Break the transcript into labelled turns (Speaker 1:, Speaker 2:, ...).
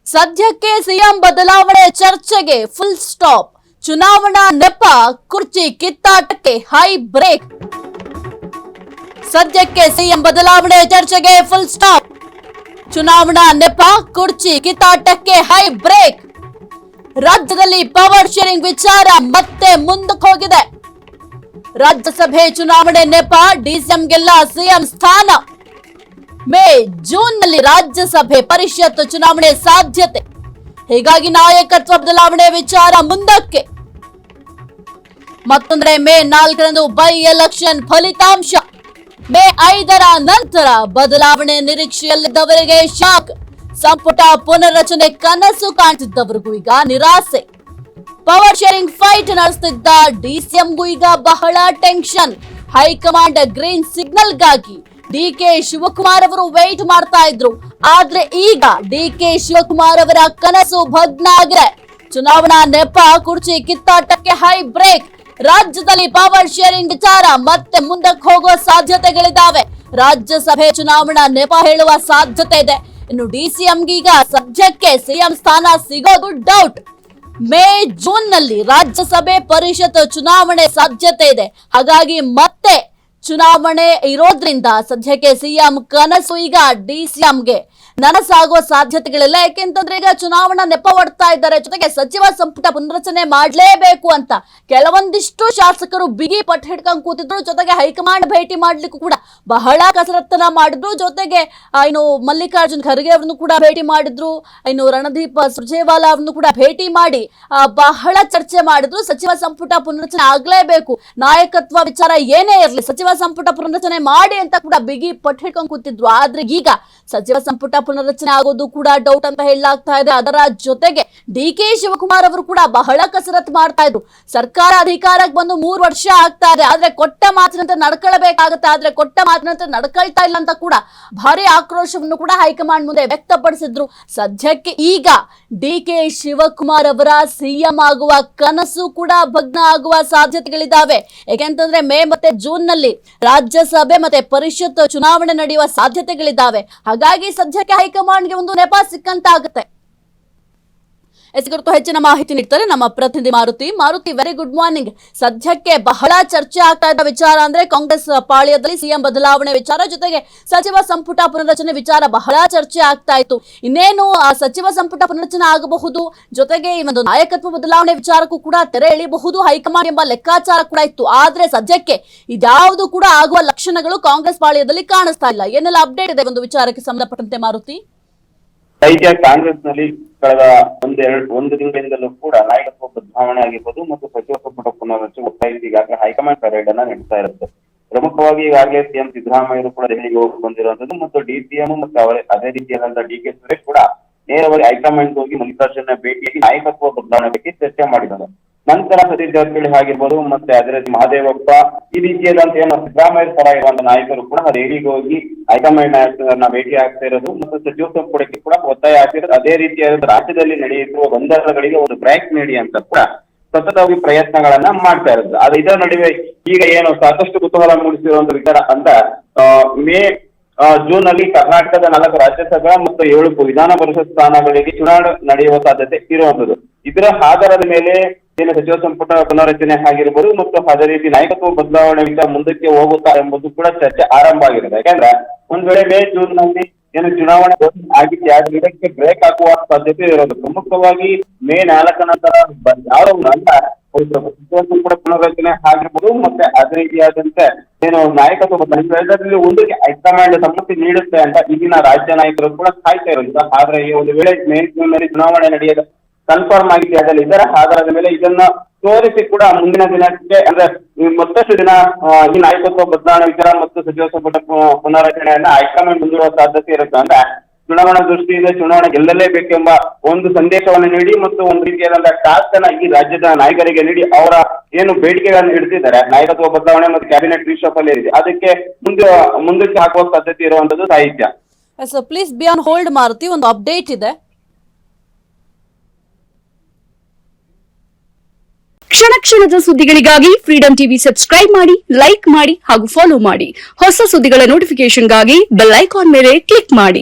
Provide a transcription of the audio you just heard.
Speaker 1: ಸದ್ಯಕ್ಕೆ ಸಿಎಂ ಬದಲಾವಣೆ ಚರ್ಚೆಗೆ ಫುಲ್ ಸ್ಟಾಪ್. ಚುನಾವಣಾ ನೆಪ ಕುರ್ಚಿ ಕಿತ್ತಾಟಕ್ಕೆ ಹೈ ಬ್ರೇಕ್. ಸದ್ಯಕ್ಕೆ ಸಿಎಂ ಬದಲಾವಣೆ ಚರ್ಚೆಗೆ ಫುಲ್ ಸ್ಟಾಪ್. ಚುನಾವಣಾ ನೆಪ ಕುರ್ಚಿ ಕಿತ್ತಾಟಕ್ಕೆ ಹೈ ಬ್ರೇಕ್. ರಾಜ್ಯದಲ್ಲಿ ಪವರ್ ಶೇರಿಂಗ್ ವಿಚಾರ ಮತ್ತೆ ಮುಂದಕ್ಕೆ ಹೋಗಿದೆ. ರಾಜ್ಯಸಭೆ ಚುನಾವಣೆ ನೆಪ ಡಿಸಿಎಂಗೆಲ್ಲ ಸಿಎಂ ಸ್ಥಾನ. ಮೇ ಜೂನ್ ನಲ್ಲಿ ರಾಜ್ಯಸಭೆ ಪರಿಷತ್ ಚುನಾವಣೆ ಸಾಧ್ಯತೆ. ಹೀಗಾಗಿ ನಾಯಕತ್ವ ಬದಲಾವಣೆ ವಿಚಾರ ಮುಂದಕ್ಕೆ. ಮತ್ತೊಂದ್ರೆ ಮೇ 4ರಂದು ಬೈ ಎಲೆಕ್ಷನ್ ಫಲಿತಾಂಶ. ಮೇ 5ರ ನಂತರ ಬದಲಾವಣೆ ನಿರೀಕ್ಷೆಯಲ್ಲಿದ್ದವರಿಗೆ ಶಾಕ್. ಸಂಪುಟ ಪುನರ್ರಚನೆ ಕನಸು ಕಾಣ್ತಿದ್ದವರಿಗೂ ಈಗ ನಿರಾಸೆ. ಪವರ್ ಶೇರಿಂಗ್ ಫೈಟ್ ನಡೆಸುತ್ತಿದ್ದ ಡಿಸಿಎಂಗೂ ಈಗ ಬಹಳ ಟೆನ್ಷನ್. ಹೈಕಮಾಂಡ್ ಗ್ರೀನ್ ಸಿಗ್ನಲ್ಗಾಗಿ ಡಿಕೆ ಶಿವಕುಮಾರ್ ಅವರು ವೇಟ್ ಮಾಡ್ತಾ ಇದ್ರು. ಆದ್ರೆ ಈಗ ಡಿಕೆ ಶಿವಕುಮಾರ್ ಅವರ ಕನಸು ಭಗ್ನ ಆಗಿದೆ. ಚುನಾವಣಾ ನೆಪ ಕುರ್ಚಿ ಕಿತ್ತಾಟಕ್ಕೆ ಹೈ ಬ್ರೇಕ್. ರಾಜ್ಯದಲ್ಲಿ ಪವರ್ ಶೇರಿಂಗ್ ವಿಚಾರ ಮತ್ತೆ ಮುಂದಕ್ಕೆ ಹೋಗುವ ಸಾಧ್ಯತೆಗಳಿದ್ದಾವೆ. ರಾಜ್ಯಸಭೆ ಚುನಾವಣಾ ನೆಪ ಹೇಳುವ ಸಾಧ್ಯತೆ ಇದೆ. ಇನ್ನು ಡಿಸಿಎಂಗೀಗ ಸದ್ಯಕ್ಕೆ ಸಿಎಂ ಸ್ಥಾನ ಸಿಗೋದು ಡೌಟ್. ಮೇ ಜೂನ್ ನಲ್ಲಿ ರಾಜ್ಯಸಭೆ ಪರಿಷತ್ ಚುನಾವಣೆ ಸಾಧ್ಯತೆ ಇದೆ. ಹಾಗಾಗಿ ಮತ್ತೆ ಚುನಾವಣೆ ಇರೋದ್ರಿಂದ ಸದ್ಯಕ್ಕೆ ಸಿಎಂ ಕನಸು ಈಗ ಡಿಸಿಎಂಗೆ ನನಸಾಗುವ ಸಾಧ್ಯತೆಗಳಿಲ್ಲ. ಯಾಕೆಂತಂದ್ರೆ ಈಗ ಚುನಾವಣಾ ನೆಪ ಹೊಡ್ತಾ ಇದ್ದಾರೆ. ಜೊತೆಗೆ ಸಚಿವ ಸಂಪುಟ ಪುನರ್ರಚನೆ ಮಾಡ್ಲೇಬೇಕು ಅಂತ ಕೆಲವೊಂದಿಷ್ಟು ಶಾಸಕರು ಬಿಗಿ ಪಟ್ಟು ಹಿಡ್ಕೊಂಡು ಕೂತಿದ್ರು. ಜೊತೆಗೆ ಹೈಕಮಾಂಡ್ ಭೇಟಿ ಮಾಡ್ಲಿಕ್ಕೂ ಕೂಡ ಬಹಳ ಕಸರತ್ತನ ಮಾಡಿದ್ರು. ಜೊತೆಗೆ ಇನ್ನು ಮಲ್ಲಿಕಾರ್ಜುನ್ ಖರ್ಗೆ ಅವ್ರನ್ನು ಕೂಡ ಭೇಟಿ ಮಾಡಿದ್ರು. ಇನ್ನು ರಣದೀಪ್ ಸುರ್ಜೇವಾಲಾ ಅವ್ರನ್ನು ಕೂಡ ಭೇಟಿ ಮಾಡಿ ಬಹಳ ಚರ್ಚೆ ಮಾಡಿದ್ರು. ಸಚಿವ ಸಂಪುಟ ಪುನರ್ರಚನೆ ಆಗ್ಲೇಬೇಕು, ನಾಯಕತ್ವ ವಿಚಾರ ಏನೇ ಇರಲಿ ಸಚಿವ ಸಂಪುಟ ಪುನರ್ರಚನೆ ಮಾಡಿ ಅಂತ ಕೂಡ ಬಿಗಿ ಪಟ್ಟು ಹಿಡ್ಕೊಂಡು ಕೂತಿದ್ರು. ಆದ್ರೆ ಈಗ ಸಚಿವ ಸಂಪುಟ ಪುನರ್ರಚನೆ ಆಗೋದು ಕೂಡ ಡೌಟ್ ಅಂತ ಹೇಳಲಾಗ್ತಾ ಇದೆ. ಅದರ ಜೊತೆಗೆ ಡಿಕೆ ಶಿವಕುಮಾರ್ ಅವರು ಕೂಡ ಬಹಳ ಕಸರತ್ತು ಮಾಡ್ತಾ ಇದ್ರು. ಸರ್ಕಾರ ಅಧಿಕಾರಕ್ಕೆ ಬಂದು 3 ವರ್ಷ ಆಗ್ತಾ ಇದೆ. ಆದ್ರೆ ಕೊಟ್ಟ ಮಾತಿನಂತೆ ನಡ್ಕೊಳ್ಬೇಕಾಗತ್ತೆ. ಆದ್ರೆ ಕೊಟ್ಟ ಮಾತಿನಂತೆ ನಡ್ಕೊಳ್ತಾ ಇಲ್ಲ ಅಂತ ಕೂಡ ಭಾರಿ ಆಕ್ರೋಶವನ್ನು ಕೂಡ ಹೈಕಮಾಂಡ್ ಮುಂದೆ ವ್ಯಕ್ತಪಡಿಸಿದ್ರು. ಸದ್ಯಕ್ಕೆ ಈಗ ಡಿಕೆ ಶಿವಕುಮಾರ್ ಅವರ ಸಿಎಂ ಆಗುವ ಕನಸು ಕೂಡ ಭಗ್ನ ಆಗುವ ಸಾಧ್ಯತೆಗಳಿದ್ದಾವೆ. ಯಾಕೆಂತಂದ್ರೆ ಮೇ ಮತ್ತೆ ಜೂನ್ ನಲ್ಲಿ ರಾಜ್ಯಸಭೆ ಮತ್ತೆ ಪರಿಷತ್ ಚುನಾವಣೆ ನಡೆಯುವ ಸಾಧ್ಯತೆಗಳಿದ್ದಾವೆ. ಹಾಗಾಗಿ ಸದ್ಯಕ್ಕೆ ಹೈಕಮಾಂಡ್ಗೆ ಒಂದು ನೆಪ ಸಿಕ್ಕಂತಾಗುತ್ತೆ. ಕುರಿತು ಹೆಚ್ಚಿನ ಮಾಹಿತಿ ನೀಡ್ತಾರೆ ನಮ್ಮ ಪ್ರತಿನಿಧಿ ಮಾರುತಿ. Very good morning. ಸದ್ಯಕ್ಕೆ ಬಹಳ ಚರ್ಚೆ ಆಗ್ತಾ ಇದ್ದ ವಿಚಾರ ಅಂದ್ರೆ ಕಾಂಗ್ರೆಸ್ ಪಾಳ್ಯದಲ್ಲಿ ಸಿಎಂ ಬದಲಾವಣೆ ವಿಚಾರ, ಜೊತೆಗೆ ಸಚಿವ ಸಂಪುಟ ಪುನರ್ರಚನೆ ವಿಚಾರ ಬಹಳ ಚರ್ಚೆ ಆಗ್ತಾ ಇತ್ತು. ಇನ್ನೇನು ಸಚಿವ ಸಂಪುಟ ಪುನರ್ರಚನೆ ಆಗಬಹುದು, ಜೊತೆಗೆ ಈ ಒಂದು ನಾಯಕತ್ವ ಬದಲಾವಣೆ ವಿಚಾರಕ್ಕೂ ಕೂಡ ತೆರೆ ಎಳೆಯಬಹುದು ಹೈಕಮಾಂಡ್ ಎಂಬ ಲೆಕ್ಕಾಚಾರ ಕೂಡ ಇತ್ತು. ಆದ್ರೆ ಸದ್ಯಕ್ಕೆ ಇದ್ಯಾವುದು ಕೂಡ ಆಗುವ ಲಕ್ಷಣಗಳು ಕಾಂಗ್ರೆಸ್ ಪಾಳ್ಯದಲ್ಲಿ ಕಾಣಿಸ್ತಾ ಇಲ್ಲ. ಏನೆಲ್ಲ ಅಪ್ಡೇಟ್ ಇದೆ ಒಂದು ವಿಚಾರಕ್ಕೆ ಸಂಬಂಧಪಟ್ಟಂತೆ ಮಾರುತಿ?
Speaker 2: ಕಾಂಗ್ರೆಸ್ ನಲ್ಲಿ ಕಳೆದ ಒಂದು ತಿಂಗಳಿಂದಲೂ ಕೂಡ ನಾಯಕತ್ವ ಬದಲಾವಣೆ ಆಗಿರ್ಬೋದು ಮತ್ತು ಸಚಿವ ಸಂಪುಟ ಪುನರ್ರಚನೆ ಒತ್ತಾಯಿಸಿ ಈಗಾಗಲೇ ಹೈಕಮಾಂಡ್ ಪರೇಡ್ ಅನ್ನ ನಡೆಸ್ತಾ ಇರುತ್ತೆ. ಪ್ರಮುಖವಾಗಿ ಈಗಾಗಲೇ ಸಿಎಂ ಸಿದ್ದರಾಮಯ್ಯ ಕೂಡ ದೆಹಲಿಗೆ ಹೋಗಿ ಬಂದಿರುವಂತದ್ದು ಮತ್ತು ಡಿಸಿಎಂ ಮತ್ತು ಅದೇ ರೀತಿಯಾದಂತಹ ಡಿಕೆ ಸುರೇಶ್ ಕೂಡ ನೇರವಾಗಿ ಹೈಕಮಾಂಡ್ ಹೋಗಿ ಮಲ್ಲಿಕಾರ್ಜುನ ಭೇಟಿಯಾಗಿ ನಾಯಕತ್ವ ಬದಲಾವಣೆ ಬಗ್ಗೆ ಚರ್ಚೆ ಮಾಡಿದ್ದಾರೆ. ನಂತರ ಸತೀಶ್ ಜಾರಕಿಹೊಳಿ ಆಗಿರ್ಬೋದು ಮತ್ತೆ ಅದೇ ರೀತಿ ಮಹದೇವಪ್ಪ ಈ ರೀತಿಯಾದಂತ ಏನು ಸಿದ್ದರಾಮಯ್ಯ ಪರ ಇರುವಂತಹ ನಾಯಕರು ಕೂಡ ದೆಹಲಿಗೆ ಹೋಗಿ ಹೈಕಮಾಂಡ್ ನಾಯಕರನ್ನ ಭೇಟಿ ಆಗ್ತಾ ಇರೋದು ಮತ್ತು ಸಚಿವ ಸಂಪುಟಕ್ಕೆ ಕೂಡ ಒತ್ತಾಯ ಆಗ್ತಿರೋದು. ಅದೇ ರೀತಿಯಾದ ರಾಜ್ಯದಲ್ಲಿ ನಡೆಯುತ್ತಿರುವ ಗೊಂದಲಗಳಿಗೆ ಒಂದು ಬ್ರೇಕ್ ನೀಡಿ ಅಂತ ಕೂಡ ಸತತವಾಗಿ ಪ್ರಯತ್ನಗಳನ್ನ ಮಾಡ್ತಾ ಇರೋದು. ಆದ್ರೆ ಇದರ ನಡುವೆ ಈಗ ಏನು ಸಾಕಷ್ಟು ಕುತೂಹಲ ಮೂಡಿಸಿರುವಂತ ವಿಚಾರ ಅಂತ ಮೇ ಜೂನ್ ನಲ್ಲಿ ಕರ್ನಾಟಕದ 4 ರಾಜ್ಯಸಭಾ ಮತ್ತು 7 ವಿಧಾನ ಪರಿಷತ್ ಸ್ಥಾನಗಳಿಗೆ ಚುನಾವಣೆ ನಡೆಯುವ ಸಾಧ್ಯತೆ ಇರುವಂತದ್ದು. ಇದರ ಆಧಾರದ ಮೇಲೆ ಏನು ಸಚಿವ ಸಂಪುಟ ಪುನರ್ರಚನೆ ಆಗಿರ್ಬೋದು ಮತ್ತು ಅದೇ ರೀತಿ ನಾಯಕತ್ವ ಬದಲಾವಣೆ ವಿಚಾರ ಮುಂದಕ್ಕೆ ಹೋಗುತ್ತಾ ಎಂಬುದು ಕೂಡ ಚರ್ಚೆ ಆರಂಭ ಆಗಿದೆ. ಯಾಕಂದ್ರೆ ಒಂದ್ ವೇಳೆ ಮೇ ಜೂನ್ ನಲ್ಲಿ ಏನು ಚುನಾವಣೆ ಆಗಿದ್ದೆ ಆದ್ರೆ ಇದಕ್ಕೆ ಬ್ರೇಕ್ ಹಾಕುವ ಸಾಧ್ಯತೆ ಇರೋದು. ಪ್ರಮುಖವಾಗಿ ಮೇ 4 ನಂತರ ಯಾವ ಸಚಿವ ಸಂಪುಟ ಪುನರ್ರಚನೆ ಆಗಿರ್ಬೋದು ಮತ್ತೆ ಅದೇ ರೀತಿಯಾದಂತೆ ಏನು ನಾಯಕತ್ವ ಬದಲಾವಣೆ ಒಂದಕ್ಕೆ ಹೈಕಮಾಂಡ್ ಸಮ್ಮತಿ ನೀಡುತ್ತೆ ಅಂತ ಈಗಿನ ರಾಜ್ಯ ನಾಯಕರು ಕೂಡ ಕಾಯ್ತಾ ಇರೋದು. ಆದ್ರೆ ಈ ಒಂದು ವೇಳೆ ಮೇ ಜೂನ್ ನಲ್ಲಿ ಚುನಾವಣೆ ನಡೆಯೋದು ಕನ್ಫರ್ಮ್ ಆಗಿದೆ. ಅದರಲ್ಲಿ ಇದರ ಆಧಾರದ ಮೇಲೆ ಇದನ್ನ ತೋರಿಸಿ ಕೂಡ ಮುಂದಿನ ದಿನಕ್ಕೆ ಅಂದ್ರೆ ಮತ್ತಷ್ಟು ದಿನ ಈ ನಾಯಕತ್ವ ಬದಲಾವಣೆ ವಿಚಾರ ಮತ್ತು ಸಚಿವ ಸಂಪುಟ ಪುನರ್ರಚನೆಯನ್ನ ಹೈಕಮಾಂಡ್ ಮುಂದಿರುವ ಸಾಧ್ಯತೆ ಇರುತ್ತೆ. ಅಂದ್ರೆ ಚುನಾವಣಾ ದೃಷ್ಟಿಯಿಂದ ಚುನಾವಣೆ ಗೆಲ್ಲಲೇಬೇಕೆಂಬ ಒಂದು ಸಂದೇಶವನ್ನು ನೀಡಿ ಮತ್ತು ಒಂದು ರೀತಿಯಾದಂತಹ ಟಾಸ್ಕ್ ಅನ್ನ ಈ ರಾಜ್ಯದ ನಾಯಕರಿಗೆ ನೀಡಿ ಅವರ ಏನು ಬೇಡಿಕೆಗಳನ್ನು ಇಡ್ತಿದ್ದಾರೆ ನಾಯಕತ್ವ ಬದಲಾವಣೆ ಮತ್ತು ಕ್ಯಾಬಿನೆಟ್ ರಿಶಫಲ್ ಇದೆ ಅದಕ್ಕೆ ಮುಂದಕ್ಕೆ ಹಾಕುವ ಸಾಧ್ಯತೆ ಇರುವಂತದ್ದು ಸಾಹಿತ್ಯ.
Speaker 1: Please be on hold Maruti, ಒಂದು ಅಪ್ಡೇಟ್ ಇದೆ.
Speaker 3: ಕ್ಷಣ ಕ್ಷಣದ ಸುದ್ದಿಗಳಿಗಾಗಿ ಫ್ರೀಡಂ ಟಿವಿ ಸಬ್ಸ್ಕ್ರೈಬ್ ಮಾಡಿ, ಲೈಕ್ ಮಾಡಿ ಹಾಗೂ ಫಾಲೋ ಮಾಡಿ. ಹೊಸ ಸುದ್ದಿಗಳ ನೋಟಿಫಿಕೇಶನ್ಗಾಗಿ ಬೆಲ್ ಐಕಾನ್ ಮೇಲೆ ಕ್ಲಿಕ್ ಮಾಡಿ.